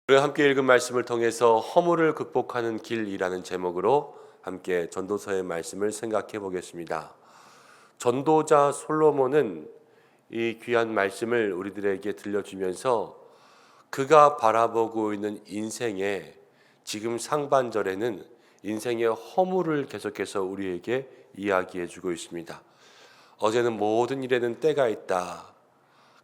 우리가 함께 읽은 말씀을 통해서 허물을 극복하는 길이라는 제목으로 함께 전도서의 말씀을 생각해 보겠습니다. 전도자 솔로몬은 이 귀한 말씀을 우리들에게 들려주면서 그가 바라보고 있는 인생의 지금 상반절에는 인생의 허물을 계속해서 우리에게 이야기해 주고 있습니다. 어제는 모든 일에는 때가 있다.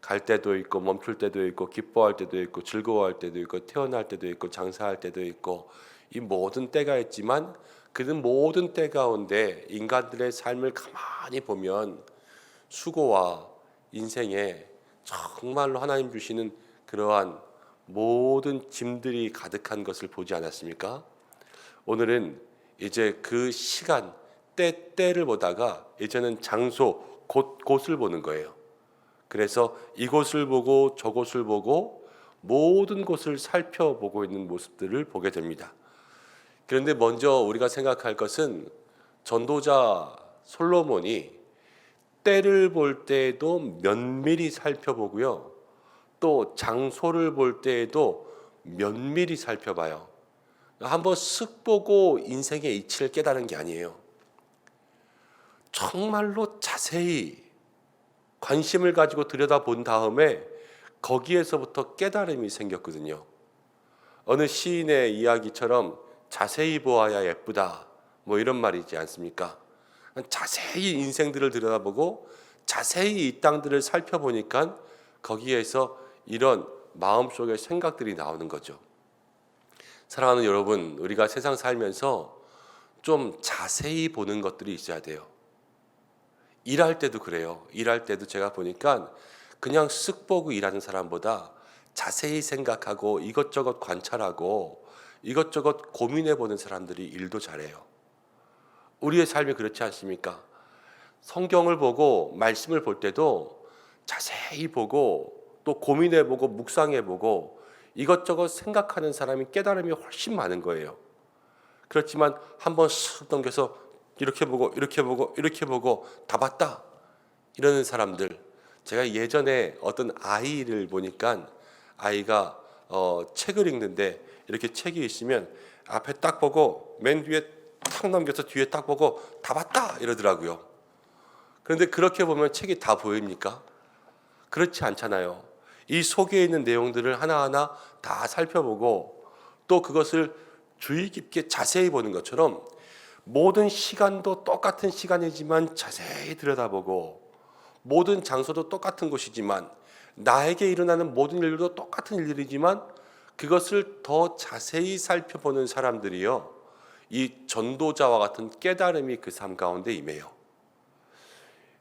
갈 때도 있고 멈출 때도 있고 기뻐할 때도 있고 즐거워할 때도 있고 태어날 때도 있고 장사할 때도 있고 이 모든 때가 있지만 그 모든 때 가운데 인간들의 삶을 가만히 보면 수고와 인생에 정말로 하나님 주시는 그러한 모든 짐들이 가득한 것을 보지 않았습니까? 오늘은 이제 그 시간 때를 보다가 이제는 장소 곳을 보는 거예요. 그래서 이곳을 보고 저곳을 보고 모든 곳을 살펴보고 있는 모습들을 보게 됩니다. 그런데 먼저 우리가 생각할 것은 전도자 솔로몬이 때를 볼 때에도 면밀히 살펴보고요. 또 장소를 볼 때에도 면밀히 살펴봐요. 한번 쓱 보고 인생의 이치를 깨달은 게 아니에요. 정말로 자세히 관심을 가지고 들여다본 다음에 거기에서부터 깨달음이 생겼거든요. 어느 시인의 이야기처럼 자세히 보아야 예쁘다 뭐 이런 말이지 않습니까? 자세히 인생들을 들여다보고 자세히 이 땅들을 살펴보니까 거기에서 이런 마음속의 생각들이 나오는 거죠. 사랑하는 여러분, 우리가 세상 살면서 좀 자세히 보는 것들이 있어야 돼요. 일할 때도 그래요. 일할 때도 제가 보니까 그냥 쓱 보고 일하는 사람보다 자세히 생각하고 이것저것 관찰하고 이것저것 고민해 보는 사람들이 일도 잘해요. 우리의 삶이 그렇지 않습니까? 성경을 보고 말씀을 볼 때도 자세히 보고 또 고민해 보고 묵상해 보고 이것저것 생각하는 사람이 깨달음이 훨씬 많은 거예요. 그렇지만 한번 쓱 넘겨서 이렇게 보고 이렇게 보고 이렇게 보고 다 봤다 이러는 사람들, 제가 예전에 어떤 아이를 보니까 아이가 책을 읽는데 이렇게 책이 있으면 앞에 딱 보고 맨 뒤에 탁 넘겨서 뒤에 딱 보고 다 봤다 이러더라고요. 그런데 그렇게 보면 책이 다 보입니까? 그렇지 않잖아요. 이 속에 있는 내용들을 하나하나 다 살펴보고 또 그것을 주의 깊게 자세히 보는 것처럼 모든 시간도 똑같은 시간이지만 자세히 들여다보고 모든 장소도 똑같은 곳이지만 나에게 일어나는 모든 일도 똑같은 일들이지만 그것을 더 자세히 살펴보는 사람들이요, 이 전도자와 같은 깨달음이 그 삶 가운데 임해요.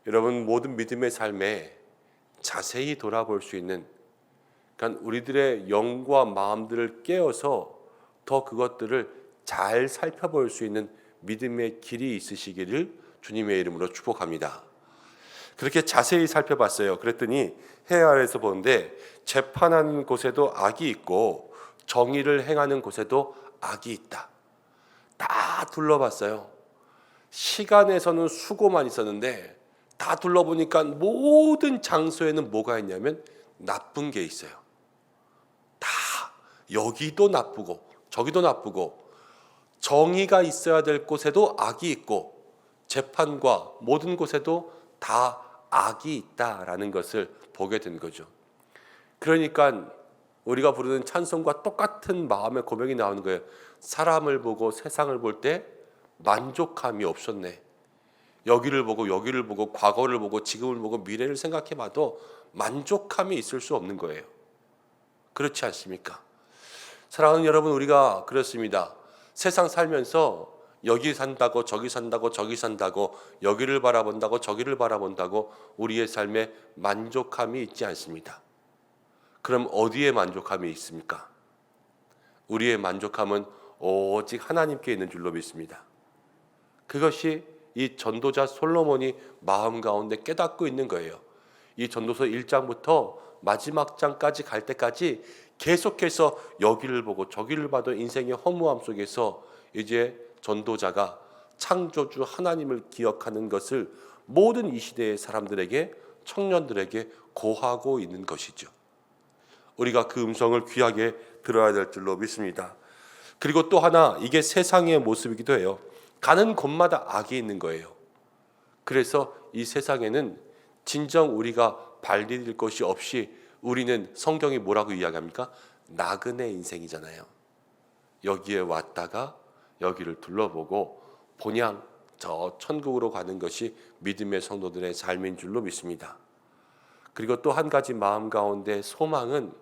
여러분, 모든 믿음의 삶에 자세히 돌아볼 수 있는, 그러니까 우리들의 영과 마음들을 깨어서 더 그것들을 잘 살펴볼 수 있는 믿음의 길이 있으시기를 주님의 이름으로 축복합니다. 그렇게 자세히 살펴봤어요. 그랬더니 해 아래에서 보는데 재판하는 곳에도 악이 있고 정의를 행하는 곳에도 악이 있다. 다 둘러봤어요. 시간에서는 수고만 있었는데 다 둘러보니까 모든 장소에는 뭐가 있냐면 나쁜 게 있어요. 다 여기도 나쁘고 저기도 나쁘고 정의가 있어야 될 곳에도 악이 있고 재판과 모든 곳에도 다 악이 있다라는 것을 보게 된 거죠. 그러니까 우리가 부르는 찬송과 똑같은 마음의 고백이 나오는 거예요. 사람을 보고 세상을 볼 때 만족함이 없었네. 여기를 보고 과거를 보고 지금을 보고 미래를 생각해 봐도 만족함이 있을 수 없는 거예요. 그렇지 않습니까? 사랑하는 여러분, 우리가 그렇습니다. 세상 살면서 여기 산다고 저기 산다고 저기 산다고 여기를 바라본다고 저기를 바라본다고 우리의 삶에 만족함이 있지 않습니다. 그럼 어디에 만족함이 있습니까? 우리의 만족함은 오직 하나님께 있는 줄로 믿습니다. 그것이 이 전도자 솔로몬이 마음 가운데 깨닫고 있는 거예요. 이 전도서 1장부터 마지막 장까지 갈 때까지 계속해서 여기를 보고 저기를 봐도 인생의 허무함 속에서 이제 전도자가 창조주 하나님을 기억하는 것을 모든 이 시대의 사람들에게, 청년들에게 고하고 있는 것이죠. 우리가 그 음성을 귀하게 들어야 될 줄로 믿습니다. 그리고 또 하나, 이게 세상의 모습이기도 해요. 가는 곳마다 악이 있는 거예요. 그래서 이 세상에는 진정 우리가 발 디딜 것이 없이 우리는 성경이 뭐라고 이야기합니까? 나그네 인생이잖아요. 여기에 왔다가 여기를 둘러보고 본향 저 천국으로 가는 것이 믿음의 성도들의 삶인 줄로 믿습니다. 그리고 또 한 가지 마음 가운데 소망은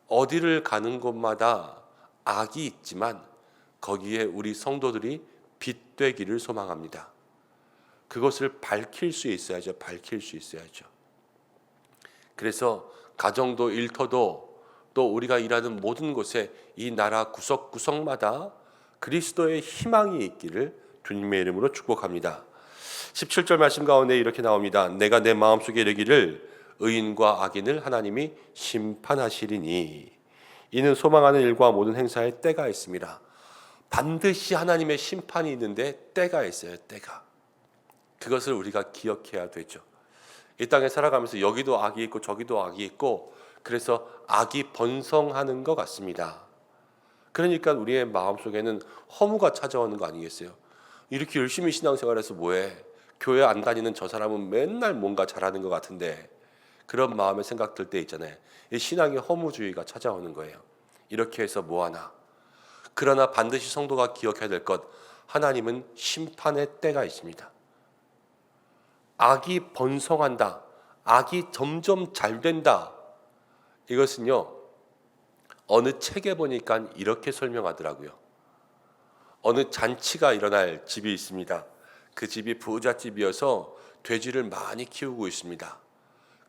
어디를 가는 곳마다 악이 있지만 거기에 우리 성도들이 빛 되기를 소망합니다. 그것을 밝힐 수 있어야죠. 밝힐 수 있어야죠. 그래서 가정도 일터도 또 우리가 일하는 모든 곳에 이 나라 구석구석마다 그리스도의 희망이 있기를 주님의 이름으로 축복합니다. 17절 말씀 가운데 이렇게 나옵니다. 내가 내 마음속에 이르기를 의인과 악인을 하나님이 심판하시리니 이는 소망하는 일과 모든 행사에 때가 있습니다. 반드시 하나님의 심판이 있는데 때가 있어요. 때가. 그것을 우리가 기억해야 되죠. 이 땅에 살아가면서 여기도 악이 있고 저기도 악이 있고 그래서 악이 번성하는 것 같습니다. 그러니까 우리의 마음속에는 허무가 찾아오는 거 아니겠어요? 이렇게 열심히 신앙생활해서 뭐해? 교회 안 다니는 저 사람은 맨날 뭔가 잘하는 것 같은데 그런 마음의 생각 들 때 있잖아요. 이 신앙의 허무주의가 찾아오는 거예요. 이렇게 해서 뭐하나? 그러나 반드시 성도가 기억해야 될 것, 하나님은 심판의 때가 있습니다. 악이 번성한다. 악이 점점 잘 된다. 이것은요, 어느 책에 보니까 이렇게 설명하더라고요. 어느 잔치가 일어날 집이 있습니다. 그 집이 부잣집이어서 돼지를 많이 키우고 있습니다.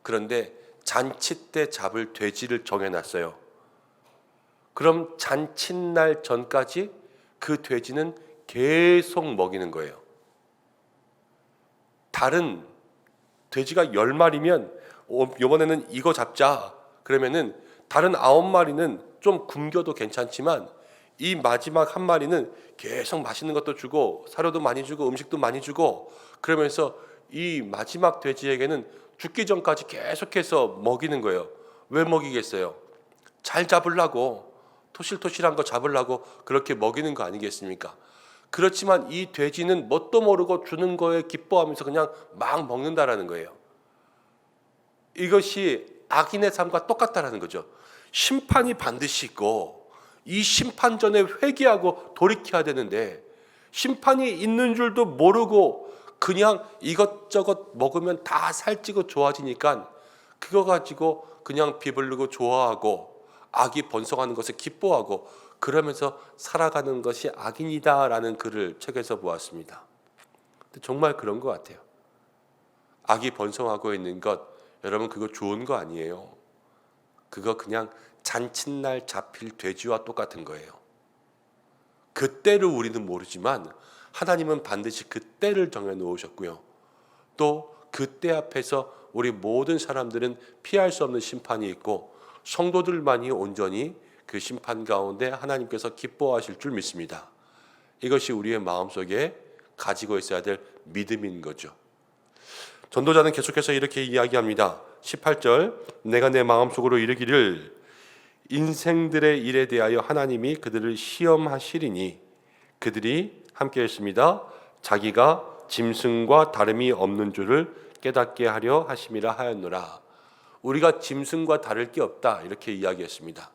그런데 잔치 때 잡을 돼지를 정해놨어요. 그럼 잔칫날 전까지 그 돼지는 계속 먹이는 거예요. 다른 돼지가 10마리면 이번에는 이거 잡자. 그러면은 다른 9마리는 좀 굶겨도 괜찮지만 이 마지막 한 마리는 계속 맛있는 것도 주고 사료도 많이 주고 음식도 많이 주고 그러면서 이 마지막 돼지에게는 죽기 전까지 계속해서 먹이는 거예요. 왜 먹이겠어요? 잘 잡으려고, 토실토실한 거 잡으려고 그렇게 먹이는 거 아니겠습니까? 그렇지만 이 돼지는 뭣도 모르고 주는 거에 기뻐하면서 그냥 막 먹는다라는 거예요. 이것이 악인의 삶과 똑같다라는 거죠. 심판이 반드시 있고 이 심판 전에 회개하고 돌이켜야 되는데 심판이 있는 줄도 모르고 그냥 이것저것 먹으면 다 살찌고 좋아지니까 그거 가지고 그냥 배부르고 좋아하고 악이 번성하는 것을 기뻐하고 그러면서 살아가는 것이 악인이다라는 글을 책에서 보았습니다. 정말 그런 것 같아요. 악이 번성하고 있는 것, 여러분 그거 좋은 거 아니에요. 그거 그냥 잔칫날 잡힐 돼지와 똑같은 거예요. 그때를 우리는 모르지만 하나님은 반드시 그때를 정해 놓으셨고요. 또 그때 앞에서 우리 모든 사람들은 피할 수 없는 심판이 있고 성도들만이 온전히 그 심판 가운데 하나님께서 기뻐하실 줄 믿습니다. 이것이 우리의 마음속에 가지고 있어야 될 믿음인 거죠. 전도자는 계속해서 이렇게 이야기합니다. 18절 내가 내 마음속으로 이르기를 인생들의 일에 대하여 하나님이 그들을 시험하시리니 그들이 함께 했습니다. 자기가 짐승과 다름이 없는 줄을 깨닫게 하려 하심이라 하였노라. 우리가 짐승과 다를 게 없다 이렇게 이야기했습니다.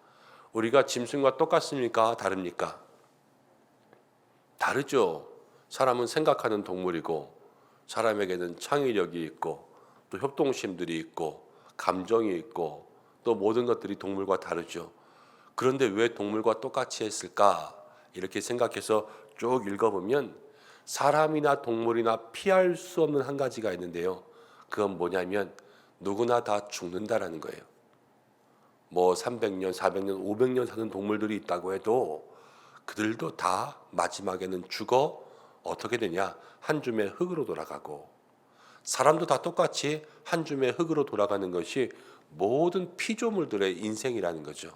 우리가 짐승과 똑같습니까? 다릅니까? 다르죠. 사람은 생각하는 동물이고 사람에게는 창의력이 있고 또 협동심들이 있고 감정이 있고 또 모든 것들이 동물과 다르죠. 그런데 왜 동물과 똑같이 했을까? 이렇게 생각해서 쭉 읽어보면 사람이나 동물이나 피할 수 없는 한 가지가 있는데요. 그건 뭐냐면 누구나 다 죽는다라는 거예요. 뭐 300년, 400년, 500년 사는 동물들이 있다고 해도 그들도 다 마지막에는 죽어 어떻게 되냐? 한 줌의 흙으로 돌아가고 사람도 다 똑같이 한 줌의 흙으로 돌아가는 것이 모든 피조물들의 인생이라는 거죠.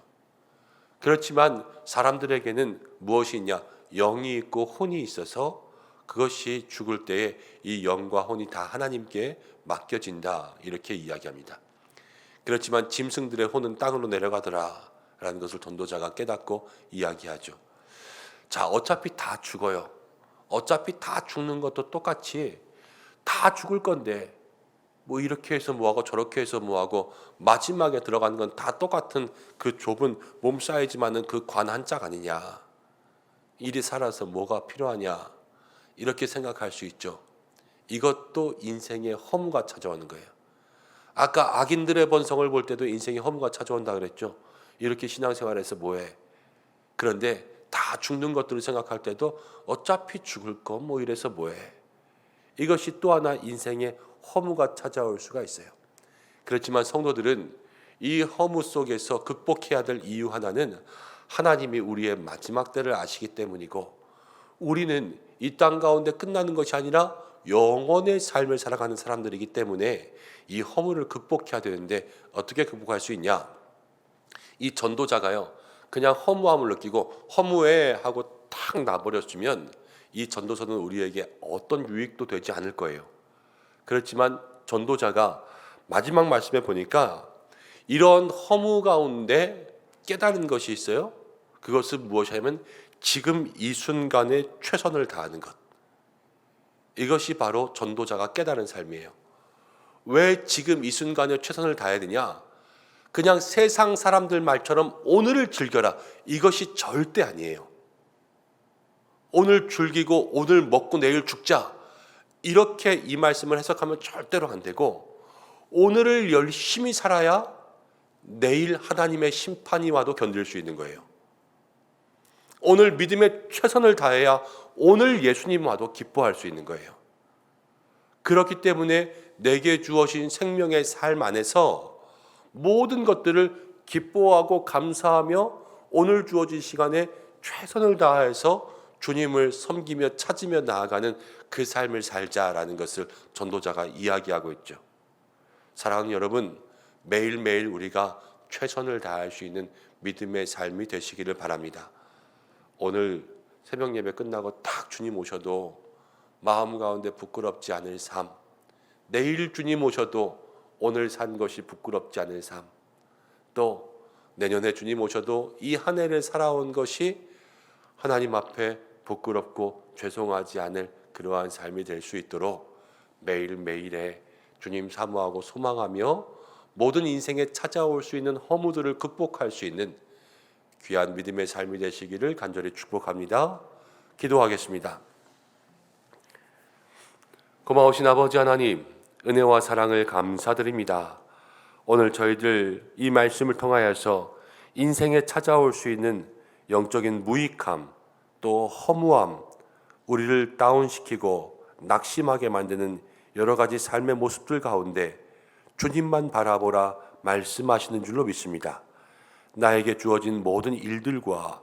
그렇지만 사람들에게는 무엇이 있냐? 영이 있고 혼이 있어서 그것이 죽을 때에 이 영과 혼이 다 하나님께 맡겨진다 이렇게 이야기합니다. 그렇지만 짐승들의 혼은 땅으로 내려가더라 라는 것을 전도자가 깨닫고 이야기하죠. 자, 어차피 다 죽어요. 어차피 다 죽는 것도 똑같이 다 죽을 건데 뭐 이렇게 해서 뭐하고 저렇게 해서 뭐하고 마지막에 들어가는 건 다 똑같은 그 좁은 몸 사이즈만은 그 관 한 짝 아니냐. 일이 살아서 뭐가 필요하냐. 이렇게 생각할 수 있죠. 이것도 인생의 허무가 찾아오는 거예요. 아까 악인들의 번성을 볼 때도 인생의 허무가 찾아온다 그랬죠. 이렇게 신앙생활에서 뭐해. 그런데 다 죽는 것들을 생각할 때도 어차피 죽을 거 뭐 이래서 뭐해. 이것이 또 하나 인생의 허무가 찾아올 수가 있어요. 그렇지만 성도들은 이 허무 속에서 극복해야 될 이유 하나는 하나님이 우리의 마지막 때를 아시기 때문이고, 우리는 이 땅 가운데 끝나는 것이 아니라 영원의 삶을 살아가는 사람들이기 때문에 이 허무를 극복해야 되는데 어떻게 극복할 수 있냐? 이 전도자가요, 그냥 허무함을 느끼고 허무해 하고 탁 놔버렸으면 이 전도서는 우리에게 어떤 유익도 되지 않을 거예요. 그렇지만 전도자가 마지막 말씀에 보니까 이런 허무 가운데 깨달은 것이 있어요. 그것은 무엇이냐면 지금 이 순간에 최선을 다하는 것. 이것이 바로 전도자가 깨달은 삶이에요. 왜 지금 이 순간에 최선을 다해야 되냐? 그냥 세상 사람들 말처럼 오늘을 즐겨라. 이것이 절대 아니에요. 오늘 즐기고 오늘 먹고 내일 죽자. 이렇게 이 말씀을 해석하면 절대로 안 되고, 오늘을 열심히 살아야 내일 하나님의 심판이 와도 견딜 수 있는 거예요. 오늘 믿음에 최선을 다해야 오늘 예수님 와도 기뻐할 수 있는 거예요. 그렇기 때문에 내게 주어진 생명의 삶 안에서 모든 것들을 기뻐하고 감사하며 오늘 주어진 시간에 최선을 다해서 주님을 섬기며 찾으며 나아가는 그 삶을 살자라는 것을 전도자가 이야기하고 있죠. 사랑하는 여러분, 매일매일 우리가 최선을 다할 수 있는 믿음의 삶이 되시기를 바랍니다. 오늘 새벽 예배 끝나고 딱 주님 오셔도 마음 가운데 부끄럽지 않을 삶, 내일 주님 오셔도 오늘 산 것이 부끄럽지 않을 삶, 또 내년에 주님 오셔도 이 한 해를 살아온 것이 하나님 앞에 부끄럽고 죄송하지 않을 그러한 삶이 될 수 있도록 매일매일에 주님 사모하고 소망하며 모든 인생에 찾아올 수 있는 허무들을 극복할 수 있는 귀한 믿음의 삶이 되시기를 간절히 축복합니다. 기도하겠습니다. 고마우신 아버지 하나님, 은혜와 사랑을 감사드립니다. 오늘 저희들 이 말씀을 통하여서 인생에 찾아올 수 있는 영적인 무익함, 또 허무함, 우리를 다운시키고 낙심하게 만드는 여러 가지 삶의 모습들 가운데 주님만 바라보라 말씀하시는 줄로 믿습니다. 나에게 주어진 모든 일들과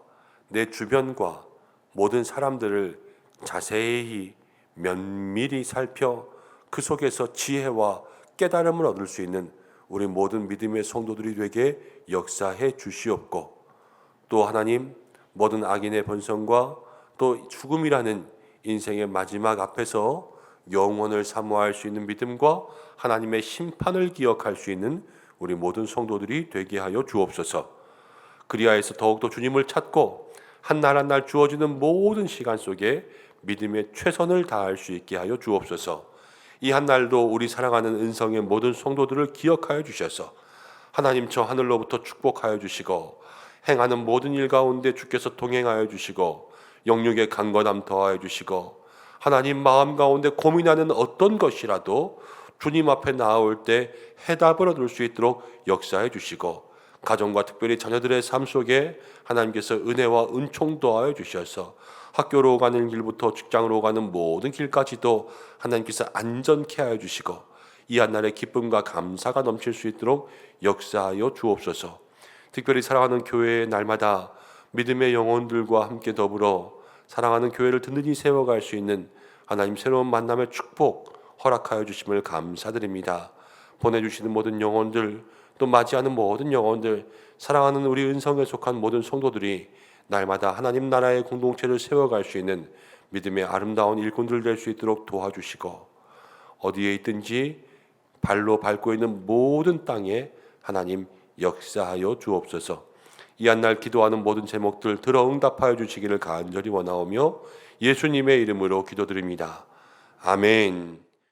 내 주변과 모든 사람들을 자세히 면밀히 살펴 그 속에서 지혜와 깨달음을 얻을 수 있는 우리 모든 믿음의 성도들이 되게 역사해 주시옵고, 또 하나님, 모든 악인의 번성과 또 죽음이라는 인생의 마지막 앞에서 영원을 사모할 수 있는 믿음과 하나님의 심판을 기억할 수 있는 우리 모든 성도들이 되게 하여 주옵소서. 그리하여서 더욱더 주님을 찾고 한 날 한 날 주어지는 모든 시간 속에 믿음의 최선을 다할 수 있게 하여 주옵소서. 이 한 날도 우리 사랑하는 은성의 모든 성도들을 기억하여 주셔서 하나님 저 하늘로부터 축복하여 주시고, 행하는 모든 일 가운데 주께서 동행하여 주시고, 영육의 강건함 더하여 주시고, 하나님 마음 가운데 고민하는 어떤 것이라도 주님 앞에 나올 때 해답을 얻을 수 있도록 역사해 주시고, 가정과 특별히 자녀들의 삶 속에 하나님께서 은혜와 은총 더하여 주셔서 학교로 가는 길부터 직장으로 가는 모든 길까지도 하나님께서 안전케 하여 주시고, 이 한날의 기쁨과 감사가 넘칠 수 있도록 역사하여 주옵소서. 특별히 사랑하는 교회의 날마다 믿음의 영혼들과 함께 더불어 사랑하는 교회를 든든히 세워갈 수 있는 하나님 새로운 만남의 축복 허락하여 주심을 감사드립니다. 보내주시는 모든 영혼들, 또 맞이하는 모든 영혼들, 사랑하는 우리 은성에 속한 모든 성도들이 날마다 하나님 나라의 공동체를 세워갈 수 있는 믿음의 아름다운 일꾼들 될 수 있도록 도와주시고, 어디에 있든지 발로 밟고 있는 모든 땅에 하나님 역사하여 주옵소서. 이 한 날 기도하는 모든 제목들 들어 응답하여 주시기를 간절히 원하오며 예수님의 이름으로 기도드립니다. 아멘.